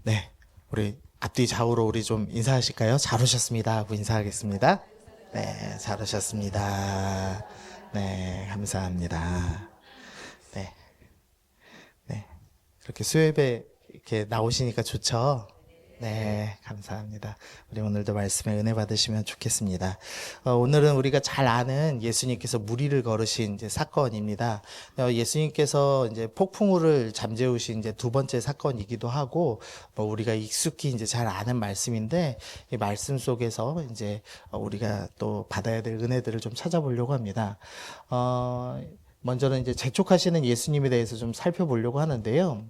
네, 우리 앞뒤 좌우로 우리 좀 인사하실까요? 잘 오셨습니다 하고 인사하겠습니다. 네, 잘 오셨습니다. 네, 감사합니다. 네, 네. 그렇게 수요일에 이렇게 나오시니까 좋죠? 네, 감사합니다. 우리 오늘도 말씀에 은혜 받으시면 좋겠습니다. 오늘은 우리가 잘 아는 예수님께서 무리를 걸으신 이제 사건입니다. 예수님께서 이제 폭풍우를 잠재우신 이제 두 번째 사건이기도 하고, 우리가 익숙히 이제 잘 아는 말씀인데, 이 말씀 속에서 이제 우리가 또 받아야 될 은혜들을 좀 찾아보려고 합니다. 먼저는 이제 재촉하시는 예수님에 대해서 좀 살펴보려고 하는데요.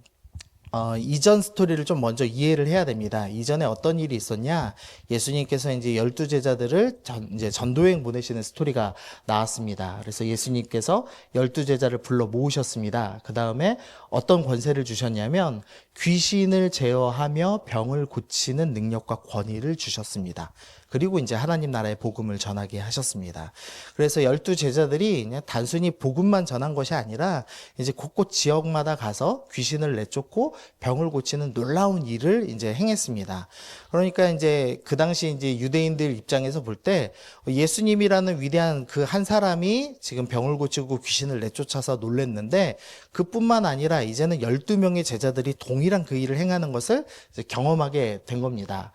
이전 스토리를 좀 먼저 이해를 해야 됩니다. 이전에 어떤 일이 있었냐? 예수님께서 이제 12제자들을 이제 전도여행 보내시는 스토리가 나왔습니다. 그래서 예수님께서 12제자를 불러 모으셨습니다. 그 다음에 어떤 권세를 주셨냐면 귀신을 제어하며 병을 고치는 능력과 권위를 주셨습니다. 그리고 이제 하나님 나라의 복음을 전하게 하셨습니다. 그래서 12제자들이 그냥 단순히 복음만 전한 것이 아니라 이제 곳곳 지역마다 가서 귀신을 내쫓고 병을 고치는 놀라운 일을 이제 행했습니다. 그러니까 이제 그 당시 이제 유대인들 입장에서 볼 때 예수님이라는 위대한 그 한 사람이 지금 병을 고치고 귀신을 내쫓아서 놀랬는데 그뿐만 아니라 이제는 12명의 제자들이 동일한 그 일을 행하는 것을 이제 경험하게 된 겁니다.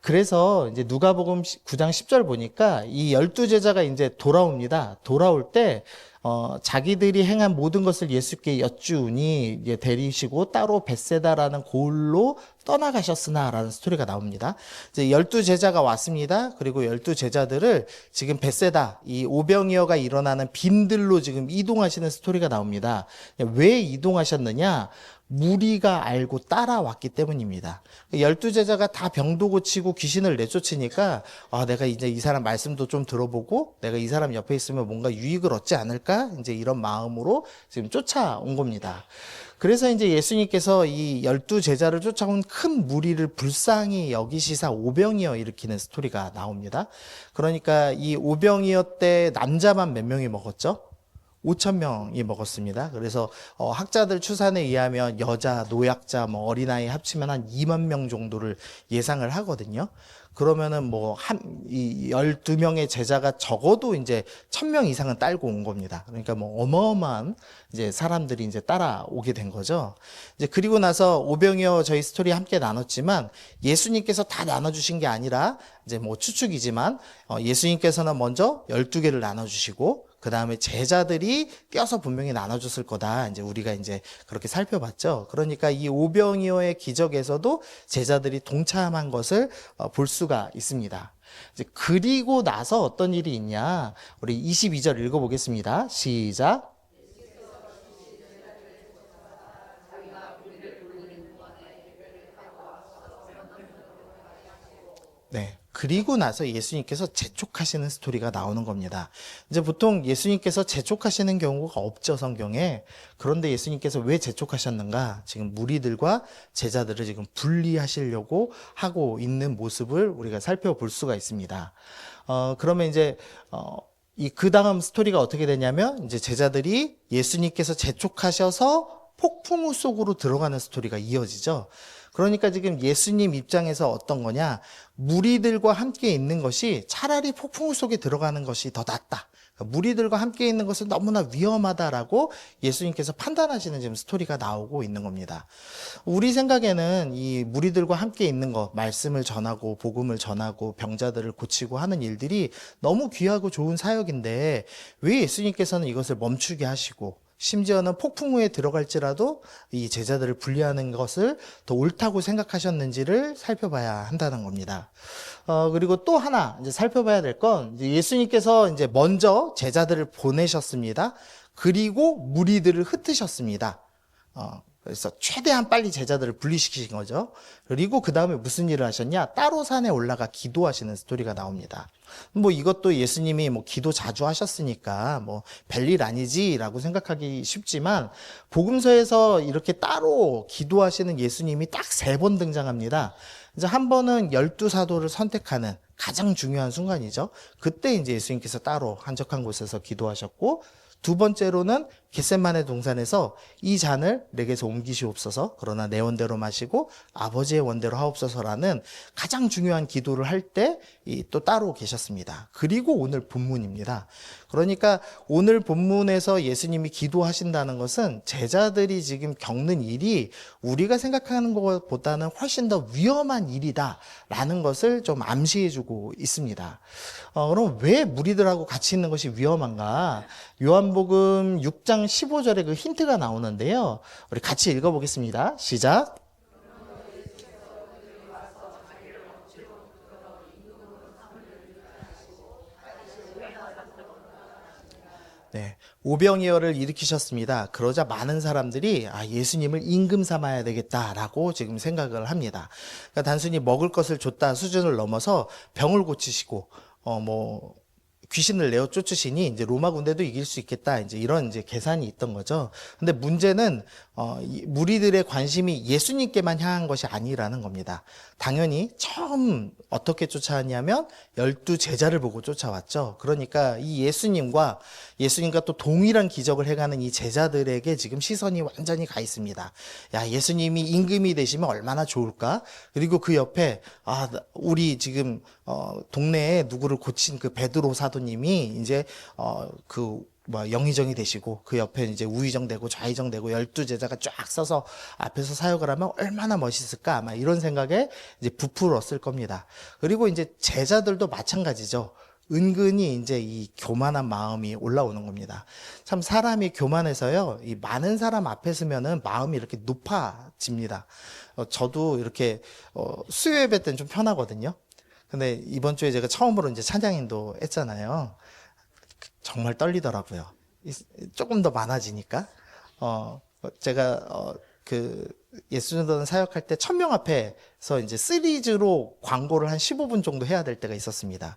그래서 이제 누가복음 9장 10절 보니까 이 12제자가 이제 돌아옵니다. 돌아올 때 자기들이 행한 모든 것을 예수께 여쭈니 이제 데리시고 따로 벳세다라는 고을로 떠나가셨으나라는 스토리가 나옵니다. 이제 12제자가 왔습니다. 그리고 12제자들을 지금 벳세다, 이 오병이어가 일어나는 빈들로 지금 이동하시는 스토리가 나옵니다. 왜 이동하셨느냐? 무리가 알고 따라왔기 때문입니다. 12제자가 다 병도 고치고 귀신을 내쫓으니까 내가 이제 이 사람 말씀도 좀 들어보고 내가 이 사람 옆에 있으면 뭔가 유익을 얻지 않을까? 이제 이런 마음으로 지금 쫓아온 겁니다. 그래서 이제 예수님께서 이 12제자를 쫓아온 큰 무리를 불쌍히 여기시사 오병이어 일으키는 스토리가 나옵니다. 그러니까 이 오병이어 때 남자만 몇 명이 먹었죠? 5천 명이 먹었습니다. 그래서 학자들 추산에 의하면 여자, 노약자, 뭐 어린아이 합치면 한 2만 명 정도를 예상을 하거든요. 그러면은 이 12명의 제자가 적어도 이제 1,000명 이상은 딸고 온 겁니다. 그러니까 뭐 어마어마한 이제 사람들이 이제 따라오게 된 거죠. 이제 그리고 나서 오병이어 저희 스토리 함께 나눴지만 예수님께서 다 나눠주신 게 아니라 이제 뭐 추측이지만 예수님께서는 먼저 12개를 나눠주시고 그 다음에 제자들이 껴서 분명히 나눠줬을 거다. 이제 우리가 이제 그렇게 살펴봤죠. 그러니까 이 오병이어의 기적에서도 제자들이 동참한 것을 볼 수가 있습니다. 이제 그리고 나서 어떤 일이 있냐? 우리 22절 읽어보겠습니다. 시작. 네. 그리고 나서 예수님께서 재촉하시는 스토리가 나오는 겁니다. 이제 보통 예수님께서 재촉하시는 경우가 없죠, 성경에. 그런데 예수님께서 왜 재촉하셨는가? 지금 무리들과 제자들을 지금 분리하시려고 하고 있는 모습을 우리가 살펴볼 수가 있습니다. 그러면 이제, 그 다음 스토리가 어떻게 되냐면, 이제 제자들이 예수님께서 재촉하셔서 폭풍우 속으로 들어가는 스토리가 이어지죠. 그러니까 지금 예수님 입장에서 어떤 거냐? 무리들과 함께 있는 것이 차라리 폭풍우 속에 들어가는 것이 더 낫다. 그러니까 무리들과 함께 있는 것은 너무나 위험하다라고 예수님께서 판단하시는 지금 스토리가 나오고 있는 겁니다. 우리 생각에는 이 무리들과 함께 있는 것, 말씀을 전하고 복음을 전하고 병자들을 고치고 하는 일들이 너무 귀하고 좋은 사역인데 왜 예수님께서는 이것을 멈추게 하시고 심지어는 폭풍우에 들어갈지라도 이 제자들을 분리하는 것을 더 옳다고 생각하셨는지를 살펴봐야 한다는 겁니다. 그리고 또 하나 이제 살펴봐야 될 건 예수님께서 이제 먼저 제자들을 보내셨습니다. 그리고 무리들을 흩으셨습니다. 그래서 최대한 빨리 제자들을 분리시키신 거죠. 그리고 그 다음에 무슨 일을 하셨냐? 따로 산에 올라가 기도하시는 스토리가 나옵니다. 뭐 이것도 예수님이 뭐 기도 자주 하셨으니까 뭐 별일 아니지라고 생각하기 쉽지만 복음서에서 이렇게 따로 기도하시는 예수님이 딱 3번 등장합니다. 이제 한 번은 12사도를 선택하는 가장 중요한 순간이죠. 그때 이제 예수님께서 따로 한적한 곳에서 기도하셨고 두 번째로는 겟셋마네 동산에서 이 잔을 내게서 옮기시옵소서, 그러나 내 원대로 마시고 아버지의 원대로 하옵소서라는 가장 중요한 기도를 할 때 또 따로 계셨습니다. 그리고 오늘 본문입니다. 그러니까 오늘 본문에서 예수님이 기도하신다는 것은 제자들이 지금 겪는 일이 우리가 생각하는 것보다는 훨씬 더 위험한 일이다라는 것을 좀 암시해주고 있습니다. 그럼 왜 무리들하고 같이 있는 것이 위험한가? 요한복음 6장 15절에 그 힌트가 나오는데요. 우리 같이 읽어보겠습니다. 시작. 네, 오병이어를 일으키셨습니다. 그러자 많은 사람들이 예수님을 임금 삼아야 되겠다라고 지금 생각을 합니다. 그러니까 단순히 먹을 것을 줬다 수준을 넘어서 병을 고치시고 귀신을 내어 쫓으시니 이제 로마 군대도 이길 수 있겠다, 이제 이런 이제 계산이 있던 거죠. 근데 문제는 이 무리들의 관심이 예수님께만 향한 것이 아니라는 겁니다. 당연히 처음 어떻게 쫓아왔냐면 12 제자를 보고 쫓아왔죠. 그러니까 이 예수님과 또 동일한 기적을 해가는 이 제자들에게 지금 시선이 완전히 가 있습니다. 야, 예수님이 임금이 되시면 얼마나 좋을까? 그리고 그 옆에 우리 지금 동네에 누구를 고친 그 베드로 사도님이 이제 영의정이 되시고 그 옆에 이제 우의정 되고 좌의정 되고 12 제자가 쫙 서서 앞에서 사역을 하면 얼마나 멋있을까, 아마 이런 생각에 이제 부풀었을 겁니다. 그리고 이제 제자들도 마찬가지죠. 은근히 이제 이 교만한 마음이 올라오는 겁니다. 참 사람이 교만해서요, 이 많은 사람 앞에 서면은 마음이 이렇게 높아집니다. 저도 이렇게 수요 예배 때는 좀 편하거든요. 근데 이번 주에 제가 처음으로 이제 찬양인도 했잖아요. 정말 떨리더라고요. 조금 더 많아지니까. 제가 예수전 사역할 때 1000명 앞에서 이제 시리즈로 광고를 한 15분 정도 해야 될 때가 있었습니다.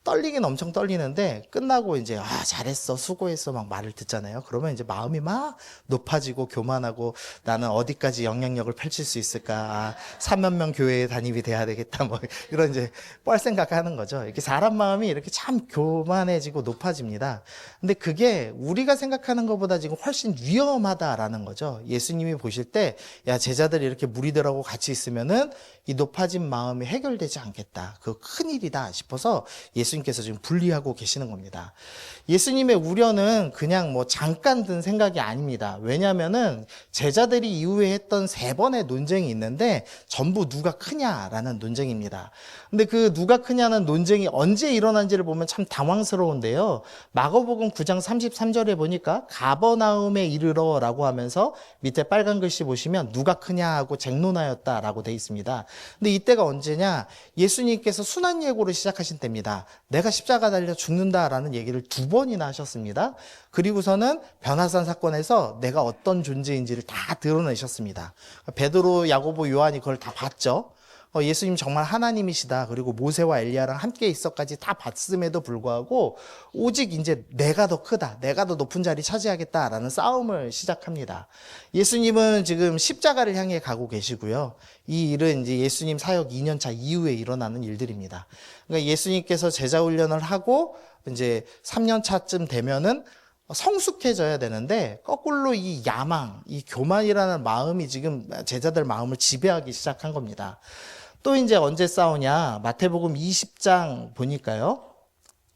떨리긴 엄청 떨리는데 끝나고 이제 잘했어, 수고했어 막 말을 듣잖아요. 그러면 이제 마음이 막 높아지고 교만하고, 나는 어디까지 영향력을 펼칠 수 있을까, 3만 명 교회에 담임이 돼야 되겠다, 뭐 이런 이제 뻘 생각하는 거죠. 이렇게 사람 마음이 이렇게 참 교만해지고 높아집니다. 근데 그게 우리가 생각하는 것보다 지금 훨씬 위험하다라는 거죠. 예수님이 보실 때, 야, 제자들이 이렇게 무리들하고 같이 있으면은 이 높아진 마음이 해결되지 않겠다, 그 큰일이다 싶어서 예수님께서 지금 분리하고 계시는 겁니다. 예수님의 우려는 그냥 잠깐 든 생각이 아닙니다. 왜냐하면은 제자들이 이후에 했던 3번의 논쟁이 있는데 전부 누가 크냐라는 논쟁입니다. 근데 그 누가 크냐는 논쟁이 언제 일어난지를 보면 참 당황스러운데요. 마가복음 9장 33절에 보니까 가버나움에 이르러라고 하면서 밑에 빨간 글씨 보시면 누가 크냐 하고 쟁론하였다라고 돼 있습니다. 근데 이때가 언제냐? 예수님께서 순환예고를 시작하신 때입니다. 내가 십자가 달려 죽는다라는 얘기를 2번이나 하셨습니다. 그리고서는 변화산 사건에서 내가 어떤 존재인지를 다 드러내셨습니다. 베드로, 야고보, 요한이 그걸 다 봤죠. 예수님 정말 하나님이시다, 그리고 모세와 엘리야랑 함께 있어까지 다 봤음에도 불구하고 오직 이제 내가 더 크다, 내가 더 높은 자리 차지하겠다라는 싸움을 시작합니다. 예수님은 지금 십자가를 향해 가고 계시고요. 이 일은 이제 예수님 사역 2년차 이후에 일어나는 일들입니다. 그러니까 예수님께서 제자 훈련을 하고 이제 3년차쯤 되면은 성숙해져야 되는데 거꾸로 이 야망, 이 교만이라는 마음이 지금 제자들 마음을 지배하기 시작한 겁니다. 또 이제 언제 싸우냐? 마태복음 20장 보니까요,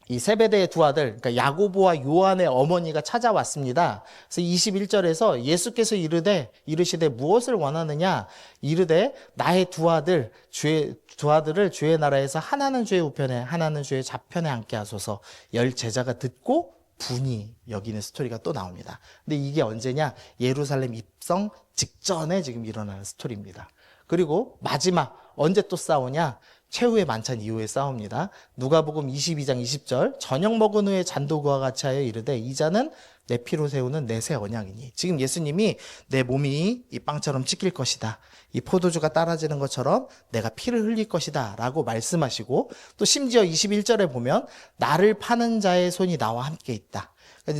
이 세베대의 2 아들, 그러니까 야고보와 요한의 어머니가 찾아왔습니다. 그래서 21절에서 예수께서 이르시되 무엇을 원하느냐? 이르되 나의 2 아들, 두 아들을 주의 나라에서 하나는 주의 우편에 하나는 주의 좌편에 앉게 하소서. 10 제자가 듣고 분이 여기는 스토리가 또 나옵니다. 근데 이게 언제냐? 예루살렘 입성 직전에 지금 일어나는 스토리입니다. 그리고 마지막 언제 또 싸우냐? 최후의 만찬 이후에 싸웁니다. 누가복음 22장 20절, 저녁 먹은 후에 잔도 그와 같이 하여 이르되 이 잔은 내 피로 세우는 내 새 언약이니. 지금 예수님이 내 몸이 이 빵처럼 찢길 것이다, 이 포도주가 따라지는 것처럼 내가 피를 흘릴 것이다 라고 말씀하시고, 또 심지어 21절에 보면 나를 파는 자의 손이 나와 함께 있다,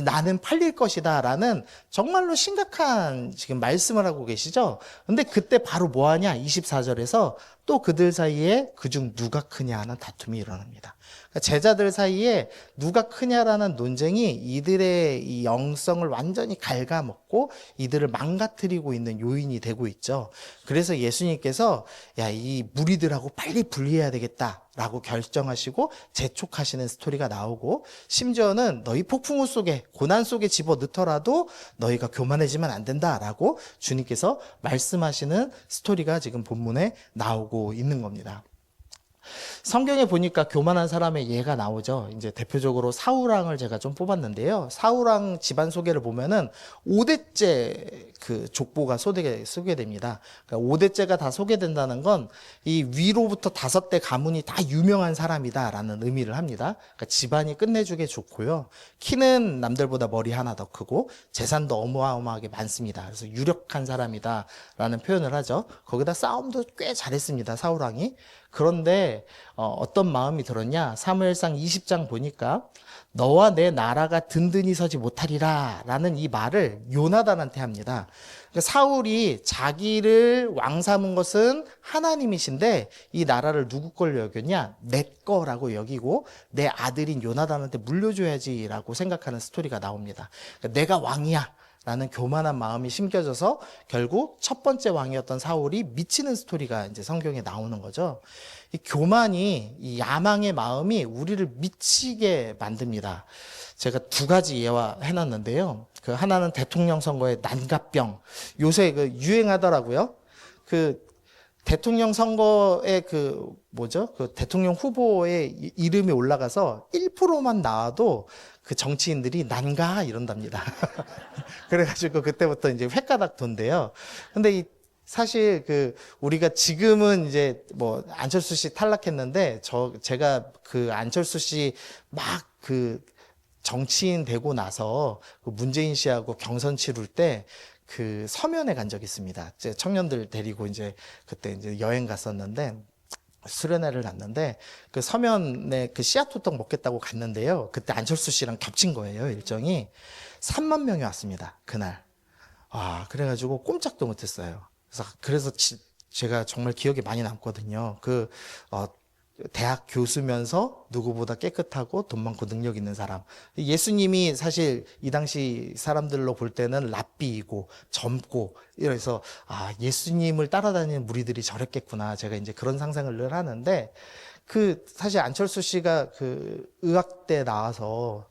나는 팔릴 것이다 라는 정말로 심각한 지금 말씀을 하고 계시죠. 근데 그때 바로 뭐하냐? 24절에서 또 그들 사이에 그중 누가 크냐 하는 다툼이 일어납니다. 그러니까 제자들 사이에 누가 크냐라는 논쟁이 이들의 이 영성을 완전히 갉아먹고 이들을 망가뜨리고 있는 요인이 되고 있죠. 그래서 예수님께서 야, 이 무리들하고 빨리 분리해야 되겠다라고 결정하시고 재촉하시는 스토리가 나오고, 심지어는 너희 폭풍우 속에 고난 속에 집어넣더라도 너희가 교만해지면 안 된다라고 주님께서 말씀하시는 스토리가 지금 본문에 나오고 있는 겁니다. 성경에 보니까 교만한 사람의 예가 나오죠. 이제 대표적으로 사울왕을 제가 좀 뽑았는데요. 사울왕 집안 소개를 보면은 5대째 그 족보가 소개됩니다. 그러니까 5대째가 다 소개된다는 건 이 위로부터 5대 가문이 다 유명한 사람이다라는 의미를 합니다. 그러니까 집안이 끝내주게 좋고요. 키는 남들보다 머리 하나 더 크고 재산도 어마어마하게 많습니다. 그래서 유력한 사람이다라는 표현을 하죠. 거기다 싸움도 꽤 잘했습니다, 사울왕이. 그런데 어떤 마음이 들었냐? 사무엘상 20장 보니까 너와 내 나라가 든든히 서지 못하리라 라는 이 말을 요나단한테 합니다. 그러니까 사울이 자기를 왕 삼은 것은 하나님이신데 이 나라를 누구 걸로 여겼냐? 내 거라고 여기고 내 아들인 요나단한테 물려줘야지라고 생각하는 스토리가 나옵니다. 그러니까 내가 왕이야 라는 교만한 마음이 심겨져서 결국 첫 번째 왕이었던 사울이 미치는 스토리가 이제 성경에 나오는 거죠. 이 교만이, 이 야망의 마음이 우리를 미치게 만듭니다. 제가 2가지 예화해놨는데요. 그 하나는 대통령 선거의 난갑병. 요새 그 유행하더라고요. 그 대통령 선거에 그 대통령 후보의 이름이 올라가서 1%만 나와도 그 정치인들이 난가 이런답니다. 그래가지고 그때부터 이제 횟가닥 돈대요. 근데 사실 우리가 지금은 이제 뭐 안철수 씨 탈락했는데 제가 그 안철수 씨 막 정치인 되고 나서 그 문재인 씨하고 경선 치룰 때 그 서면에 간 적이 있습니다. 제 청년들 데리고 이제 그때 이제 여행 갔었는데 수련회를 갔는데 그 서면에 그 씨앗호떡 먹겠다고 갔는데요. 그때 안철수 씨랑 겹친 거예요, 일정이. 3만 명이 왔습니다, 그날. 그래가지고 꼼짝도 못했어요. 그래서 제가 정말 기억에 많이 남거든요. 대학 교수면서 누구보다 깨끗하고 돈 많고 능력 있는 사람. 예수님이 사실 이 당시 사람들로 볼 때는 랍비이고 젊고 이래서 예수님을 따라다니는 무리들이 저랬겠구나. 제가 이제 그런 상상을 늘 하는데 사실 안철수 씨가 의학대 나와서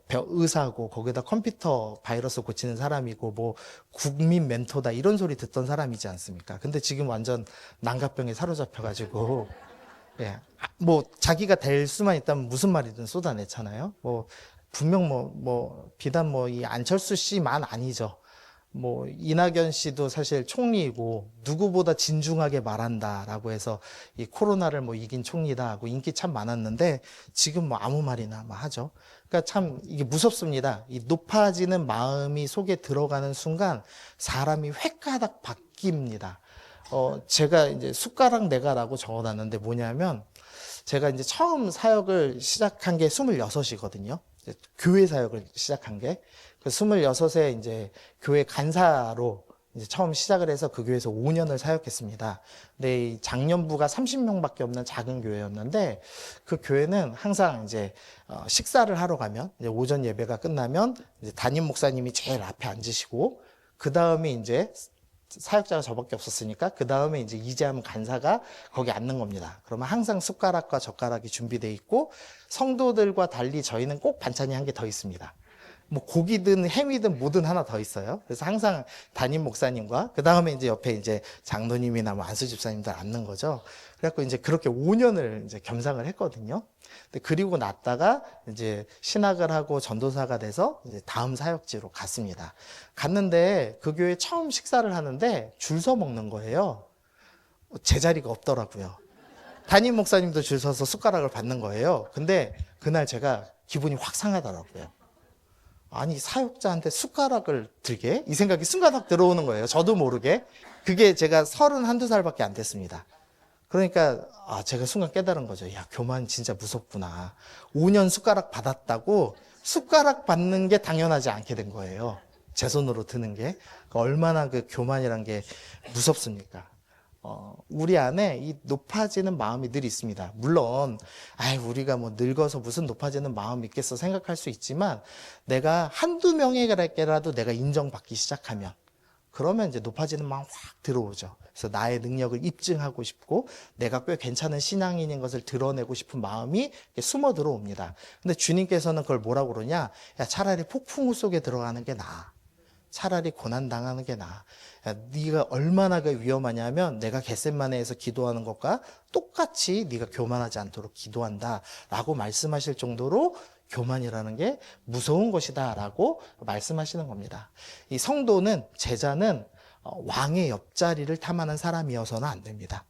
의사고 거기다 컴퓨터 바이러스 고치는 사람이고 뭐 국민 멘토다 이런 소리 듣던 사람이지 않습니까? 근데 지금 완전 난각병에 사로잡혀가지고 예, 뭐 자기가 될 수만 있다면 무슨 말이든 쏟아내잖아요. 분명 비단 이 안철수 씨만 아니죠. 이낙연 씨도 사실 총리이고 누구보다 진중하게 말한다라고 해서 이 코로나를 이긴 총리다 하고 인기 참 많았는데 지금 아무 말이나 하죠. 그러니까 참 이게 무섭습니다. 이 높아지는 마음이 속에 들어가는 순간 사람이 획가닥 바뀝니다. 제가 이제 숟가락 내가라고 적어놨는데 뭐냐면 제가 이제 처음 사역을 시작한 게 26이거든요. 교회 사역을 시작한 게. 26에 이제 교회 간사로 이제 처음 시작을 해서 그 교회에서 5년을 사역했습니다. 근데 이 장년부가 30명밖에 없는 작은 교회였는데 그 교회는 항상 이제 식사를 하러 가면 이제 오전 예배가 끝나면 이제 담임 목사님이 제일 앞에 앉으시고 그 다음에 이제 사역자가 저밖에 없었으니까 그 다음에 이제 이재함 간사가 거기 앉는 겁니다. 그러면 항상 숟가락과 젓가락이 준비되어 있고 성도들과 달리 저희는 꼭 반찬이 한 개 더 있습니다. 고기든 햄이든 뭐든 하나 더 있어요. 그래서 항상 담임 목사님과 그 다음에 이제 옆에 이제 장로님이나 안수 집사님들 앉는 거죠. 그래갖고 이제 그렇게 5년을 이제 겸상을 했거든요. 근데 그리고 났다가 이제 신학을 하고 전도사가 돼서 이제 다음 사역지로 갔습니다. 갔는데 그 교회 처음 식사를 하는데 줄 서 먹는 거예요. 제자리가 없더라고요. 담임 목사님도 줄 서서 숟가락을 받는 거예요. 근데 그날 제가 기분이 확 상하더라고요. 아니 사역자한테 숟가락을 들게? 이 생각이 순간 확 들어오는 거예요. 저도 모르게. 그게 제가 31~2살밖에 안 됐습니다. 그러니까 제가 순간 깨달은 거죠. 야, 교만 진짜 무섭구나. 5년 숟가락 받았다고 숟가락 받는 게 당연하지 않게 된 거예요. 제 손으로 드는 게. 얼마나 그 교만이란 게 무섭습니까? 우리 안에 이 높아지는 마음이 늘 있습니다. 물론, 우리가 뭐 늙어서 무슨 높아지는 마음이 있겠어 생각할 수 있지만, 내가 한두 명에게라도 내가 인정받기 시작하면, 그러면 이제 높아지는 마음 확 들어오죠. 그래서 나의 능력을 입증하고 싶고, 내가 꽤 괜찮은 신앙인인 것을 드러내고 싶은 마음이 숨어 들어옵니다. 근데 주님께서는 그걸 뭐라고 그러냐? 야, 차라리 폭풍우 속에 들어가는 게 나아. 차라리 고난 당하는 게 나아. 야, 네가 얼마나 위험하냐면 내가 겟세마네에서 기도하는 것과 똑같이 네가 교만하지 않도록 기도한다라고 말씀하실 정도로 교만이라는 게 무서운 것이다라고 말씀하시는 겁니다. 이 성도는, 제자는 왕의 옆자리를 탐하는 사람이어서는 안 됩니다.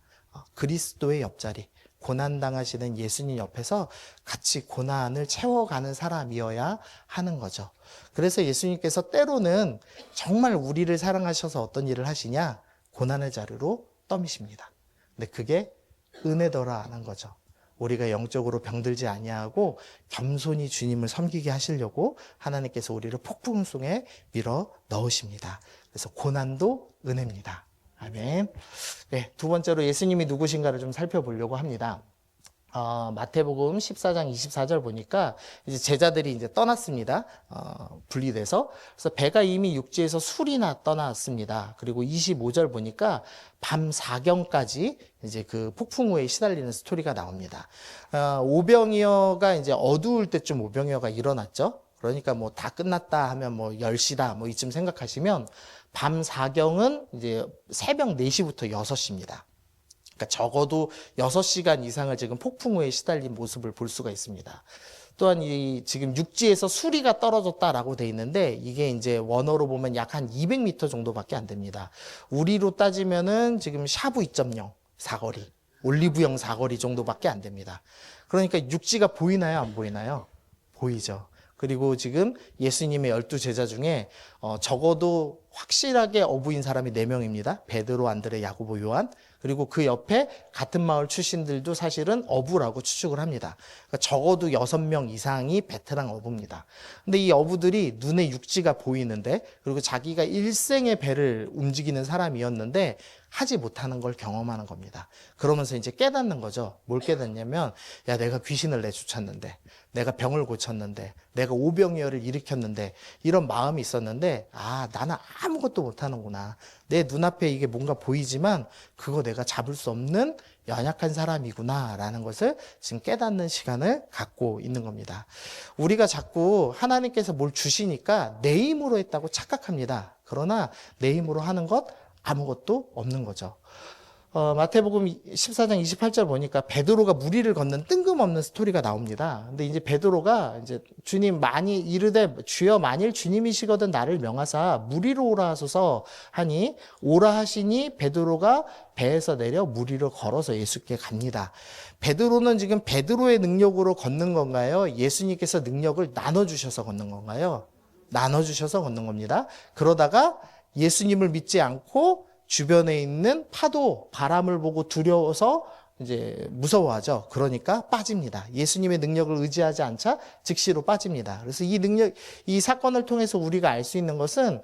그리스도의 옆자리, 고난당하시는 예수님 옆에서 같이 고난을 채워가는 사람이어야 하는 거죠. 그래서 예수님께서 때로는 정말 우리를 사랑하셔서 어떤 일을 하시냐? 고난의 자루로 떠미십니다. 근데 그게 은혜더라 하는 거죠. 우리가 영적으로 병들지 아니하고 겸손히 주님을 섬기게 하시려고 하나님께서 우리를 폭풍 속에 밀어 넣으십니다. 그래서 고난도 은혜입니다. 아멘. 네, 두 번째로 예수님이 누구신가를 좀 살펴보려고 합니다. 마태복음 14장 24절 보니까 이제 제자들이 이제 떠났습니다. 분리돼서. 그래서 배가 이미 육지에서 술이나 떠났습니다. 그리고 25절 보니까 밤 4경까지 이제 그 폭풍우에 시달리는 스토리가 나옵니다. 오병이어가 이제 어두울 때쯤 오병이어가 일어났죠. 그러니까 뭐 다 끝났다 하면 뭐 10시다 뭐 이쯤 생각하시면 밤 4경은 이제 새벽 4시부터 6시입니다. 그러니까 적어도 6시간 이상을 지금 폭풍우에 시달린 모습을 볼 수가 있습니다. 또한 이 지금 육지에서 수리가 떨어졌다라고 돼 있는데 이게 이제 원어로 보면 약 한 200m 정도밖에 안 됩니다. 우리로 따지면은 지금 샤브 2.0 사거리, 올리브영 사거리 정도밖에 안 됩니다. 그러니까 육지가 보이나요? 안 보이나요? 보이죠. 그리고 지금 예수님의 12제자 중에 적어도 확실하게 어부인 사람이 4명입니다. 베드로, 안드레, 야고보, 요한. 그리고 그 옆에 같은 마을 출신들도 사실은 어부라고 추측을 합니다. 그러니까 적어도 6명 이상이 베테랑 어부입니다. 근데 이 어부들이 눈에 육지가 보이는데, 그리고 자기가 일생의 배를 움직이는 사람이었는데 하지 못하는 걸 경험하는 겁니다. 그러면서 이제 깨닫는 거죠. 뭘 깨닫냐면, 야, 내가 귀신을 내쫓았는데, 내가 병을 고쳤는데, 내가 오병이어를 일으켰는데, 이런 마음이 있었는데, 나는 아무것도 못하는구나. 내 눈앞에 이게 뭔가 보이지만 그거 내가 잡을 수 없는 연약한 사람이구나 라는 것을 지금 깨닫는 시간을 갖고 있는 겁니다. 우리가 자꾸 하나님께서 뭘 주시니까 내 힘으로 했다고 착각합니다. 그러나 내 힘으로 하는 것 아무것도 없는 거죠. 마태복음 14장 28절 보니까 베드로가 무리를 걷는 뜬금없는 스토리가 나옵니다. 근데 이제 베드로가 이제 주님 많이 이르되 주여 만일 주님이시거든 나를 명하사 무리로 오라 하소서 하니 오라 하시니 베드로가 배에서 내려 무리로 걸어서 예수께 갑니다. 베드로는 지금 베드로의 능력으로 걷는 건가요? 예수님께서 능력을 나눠주셔서 걷는 건가요? 나눠주셔서 걷는 겁니다. 그러다가 예수님을 믿지 않고 주변에 있는 파도, 바람을 보고 두려워서 이제 무서워하죠. 그러니까 빠집니다. 예수님의 능력을 의지하지 않자 즉시로 빠집니다. 그래서 이 사건을 통해서 우리가 알 수 있는 것은,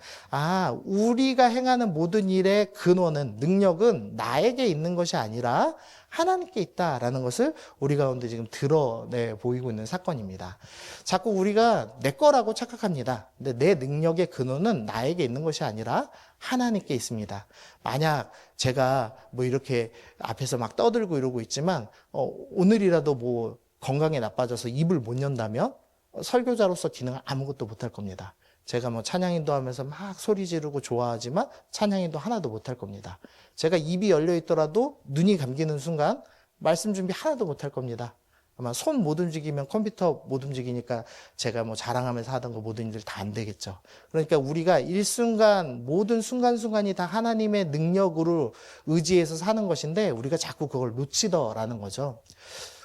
우리가 행하는 모든 일의 근원은, 능력은 나에게 있는 것이 아니라 하나님께 있다라는 것을 우리 가운데 지금 드러내 보이고 있는 사건입니다. 자꾸 우리가 내 거라고 착각합니다. 근데 내 능력의 근원은 나에게 있는 것이 아니라 하나님께 있습니다. 만약 제가 뭐 이렇게 앞에서 막 떠들고 이러고 있지만 오늘이라도 뭐 건강에 나빠져서 입을 못 연다면 설교자로서 기능을 아무것도 못할 겁니다. 제가 뭐 찬양인도 하면서 막 소리 지르고 좋아하지만 찬양인도 하나도 못할 겁니다. 제가 입이 열려 있더라도 눈이 감기는 순간 말씀 준비 하나도 못할 겁니다. 아마 손 못 움직이면 컴퓨터 못 움직이니까 제가 뭐 자랑하면서 하던 거 모든 일들 다 안 되겠죠. 그러니까 우리가 일순간 모든 순간순간이 다 하나님의 능력으로 의지해서 사는 것인데 우리가 자꾸 그걸 놓치더라는 거죠.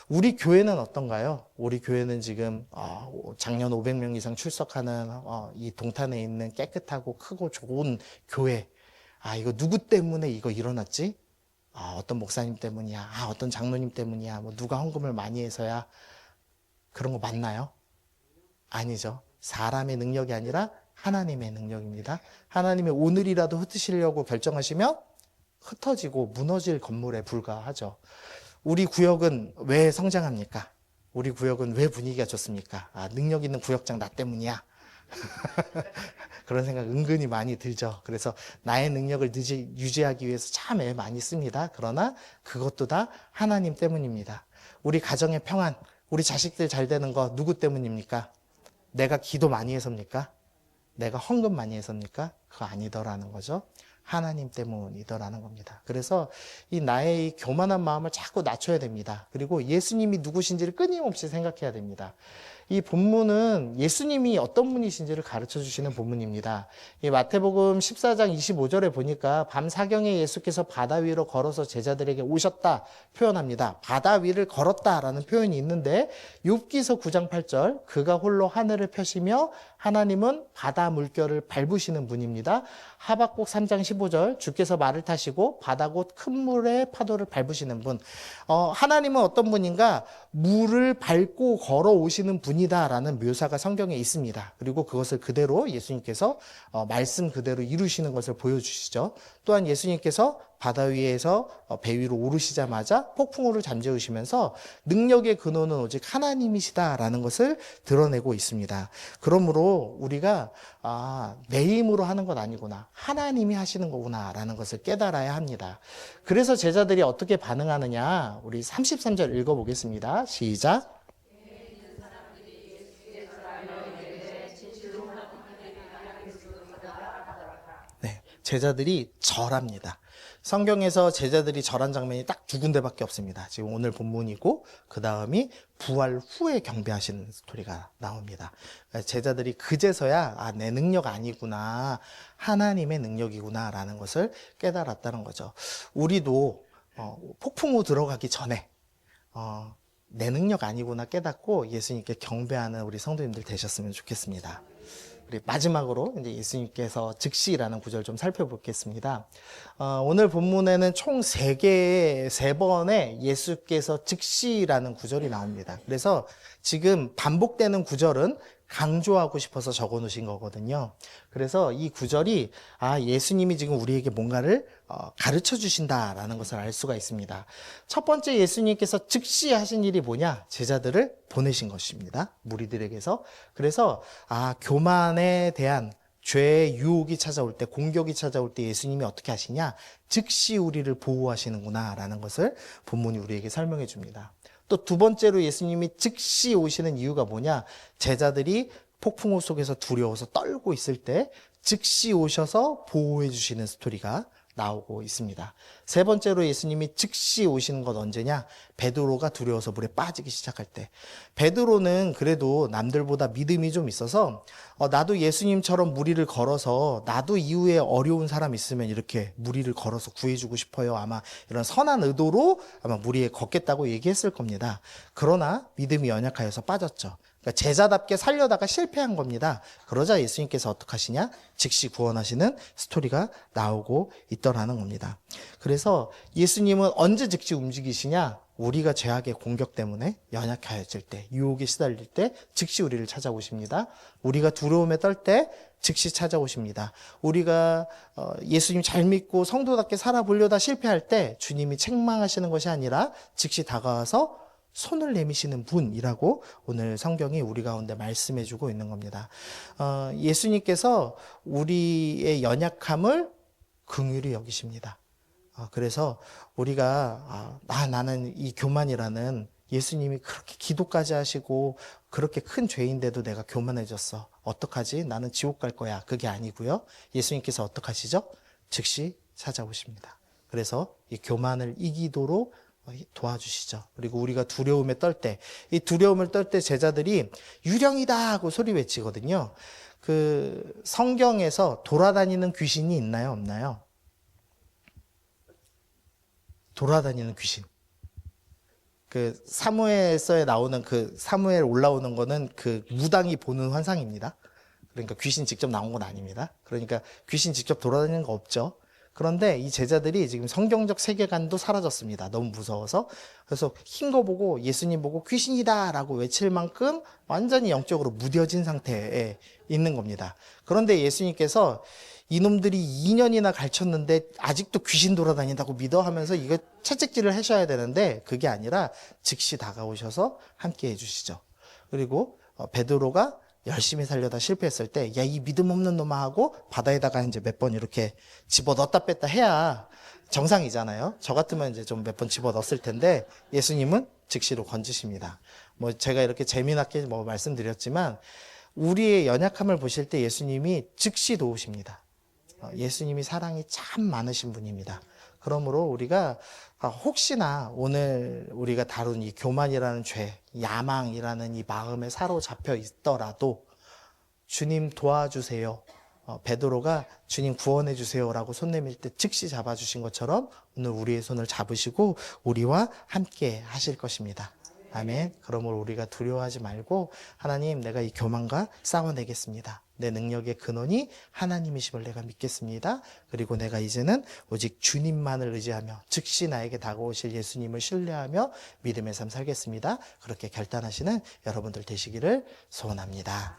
우리 교회는 어떤가요? 우리 교회는 지금 작년 500명 이상 출석하는 이 동탄에 있는 깨끗하고 크고 좋은 교회. 이거 누구 때문에 이거 일어났지? 어떤 목사님 때문이야. 어떤 장로님 때문이야. 뭐 누가 헌금을 많이 해서야. 그런 거 맞나요? 아니죠. 사람의 능력이 아니라 하나님의 능력입니다. 하나님의 오늘이라도 흩으시려고 결정하시면 흩어지고 무너질 건물에 불과하죠. 우리 구역은 왜 성장합니까? 우리 구역은 왜 분위기가 좋습니까? 아, 능력 있는 구역장 나 때문이야. 그런 생각 은근히 많이 들죠. 그래서 나의 능력을 유지하기 위해서 참 애 많이 씁니다. 그러나 그것도 다 하나님 때문입니다. 우리 가정의 평안, 우리 자식들 잘 되는 거 누구 때문입니까? 내가 기도 많이 해서입니까? 내가 헌금 많이 해서입니까? 그거 아니더라는 거죠. 하나님 때문이더라는 겁니다. 그래서 이 나의 이 교만한 마음을 자꾸 낮춰야 됩니다. 그리고 예수님이 누구신지를 끊임없이 생각해야 됩니다. 이 본문은 예수님이 어떤 분이신지를 가르쳐 주시는 본문입니다. 이 마태복음 14장 25절에 보니까 밤 사경에 예수께서 바다 위로 걸어서 제자들에게 오셨다 표현합니다. 바다 위를 걸었다라는 표현이 있는데 욥기서 9장 8절 그가 홀로 하늘을 펴시며 하나님은 바다 물결을 밟으시는 분입니다. 하박국 3장 15절 주께서 말을 타시고 바다 곧 큰 물의 파도를 밟으시는 분. 하나님은 어떤 분인가? 물을 밟고 걸어오시는 분이다라는 묘사가 성경에 있습니다. 그리고 그것을 그대로 예수님께서 말씀 그대로 이루시는 것을 보여주시죠. 또한 예수님께서 바다 위에서 배 위로 오르시자마자 폭풍우를 잠재우시면서 능력의 근원은 오직 하나님이시다라는 것을 드러내고 있습니다. 그러므로 우리가 내 힘으로 하는 건 아니구나. 하나님이 하시는 거구나라는 것을 깨달아야 합니다. 그래서 제자들이 어떻게 반응하느냐. 우리 33절 읽어보겠습니다. 시작. 네, 제자들이 절합니다. 성경에서 제자들이 절한 장면이 딱 두 군데밖에 없습니다. 지금 오늘 본문이고 그 다음이 부활 후에 경배하시는 스토리가 나옵니다. 제자들이 그제서야 내 능력 아니구나, 하나님의 능력이구나 라는 것을 깨달았다는 거죠. 우리도 폭풍우 들어가기 전에 내 능력 아니구나 깨닫고 예수님께 경배하는 우리 성도님들 되셨으면 좋겠습니다. 우리 마지막으로 이제 예수님께서 즉시라는 구절 좀 살펴보겠습니다. 오늘 본문에는 총 3번의 예수께서 즉시라는 구절이 나옵니다. 그래서 지금 반복되는 구절은 강조하고 싶어서 적어 놓으신 거거든요. 그래서 이 구절이 예수님이 지금 우리에게 뭔가를 가르쳐 주신다라는 것을 알 수가 있습니다. 첫 번째 예수님께서 즉시 하신 일이 뭐냐? 제자들을 보내신 것입니다. 무리들에게서. 그래서 교만에 대한 죄의 유혹이 찾아올 때, 공격이 찾아올 때 예수님이 어떻게 하시냐? 즉시 우리를 보호하시는구나 라는 것을 본문이 우리에게 설명해 줍니다. 또 두 번째로 예수님이 즉시 오시는 이유가 뭐냐? 제자들이 폭풍우 속에서 두려워서 떨고 있을 때 즉시 오셔서 보호해 주시는 스토리가 나오고 있습니다. 세 번째로 예수님이 즉시 오시는 건 언제냐? 베드로가 두려워서 물에 빠지기 시작할 때. 베드로는 그래도 남들보다 믿음이 좀 있어서 나도 예수님처럼 무리를 걸어서 나도 이후에 어려운 사람 있으면 이렇게 무리를 걸어서 구해주고 싶어요. 아마 이런 선한 의도로 아마 무리에 걷겠다고 얘기했을 겁니다. 그러나 믿음이 연약하여서 빠졌죠. 그러니까 제자답게 살려다가 실패한 겁니다. 그러자 예수님께서 어떻게 하시냐? 즉시 구원하시는 스토리가 나오고 있더라는 겁니다. 그래서 예수님은 언제 즉시 움직이시냐? 우리가 죄악의 공격 때문에 연약해질 때, 유혹에 시달릴 때 즉시 우리를 찾아오십니다. 우리가 두려움에 떨 때 즉시 찾아오십니다. 우리가 예수님 잘 믿고 성도답게 살아보려다 실패할 때 주님이 책망하시는 것이 아니라 즉시 다가와서 손을 내미시는 분이라고 오늘 성경이 우리 가운데 말씀해주고 있는 겁니다. 예수님께서 우리의 연약함을 긍휼히 여기십니다. 그래서 우리가 나는 이 교만이라는 예수님이 그렇게 기도까지 하시고 그렇게 큰 죄인데도 내가 교만해졌어. 어떡하지? 나는 지옥 갈 거야. 그게 아니고요. 예수님께서 어떡하시죠? 즉시 찾아오십니다. 그래서 이 교만을 이기도록 도와주시죠. 그리고 우리가 두려움에 떨 때, 이 두려움을 떨 때 제자들이 유령이다 하고 소리 외치거든요. 그 성경에서 돌아다니는 귀신이 있나요? 없나요? 돌아다니는 귀신. 그 사무엘서에 나오는 그 사무엘 올라오는 거는 그 무당이 보는 환상입니다. 그러니까 귀신 직접 나온 건 아닙니다. 그러니까 귀신 직접 돌아다니는 거 없죠. 그런데 이 제자들이 지금 성경적 세계관도 사라졌습니다. 너무 무서워서. 그래서 흰 거 보고 예수님 보고 귀신이다 라고 외칠 만큼 완전히 영적으로 무뎌진 상태에 있는 겁니다. 그런데 예수님께서 이놈들이 2년이나 가르쳤는데 아직도 귀신 돌아다닌다고 믿어 하면서 이거 채찍질을 하셔야 되는데 그게 아니라 즉시 다가오셔서 함께 해주시죠. 그리고 베드로가 열심히 살려다 실패했을 때, 야, 이 믿음 없는 놈아 하고 바다에다가 이제 몇 번 이렇게 집어 넣었다 뺐다 해야 정상이잖아요. 저 같으면 이제 좀 몇 번 집어 넣었을 텐데, 예수님은 즉시로 건지십니다. 뭐 제가 이렇게 재미나게 뭐 말씀드렸지만, 우리의 연약함을 보실 때 예수님이 즉시 도우십니다. 예수님이 사랑이 참 많으신 분입니다. 그러므로 우리가 혹시나 오늘 우리가 다룬 이 교만이라는 죄, 야망이라는 이 마음에 사로잡혀 있더라도 주님 도와주세요. 베드로가 주님 구원해 주세요라고 손 내밀 때 즉시 잡아주신 것처럼 오늘 우리의 손을 잡으시고 우리와 함께 하실 것입니다. 아멘. 그러므로 우리가 두려워하지 말고 하나님, 내가 이 교만과 싸워내겠습니다. 내 능력의 근원이 하나님이심을 내가 믿겠습니다. 그리고 내가 이제는 오직 주님만을 의지하며 즉시 나에게 다가오실 예수님을 신뢰하며 믿음의 삶 살겠습니다. 그렇게 결단하시는 여러분들 되시기를 소원합니다.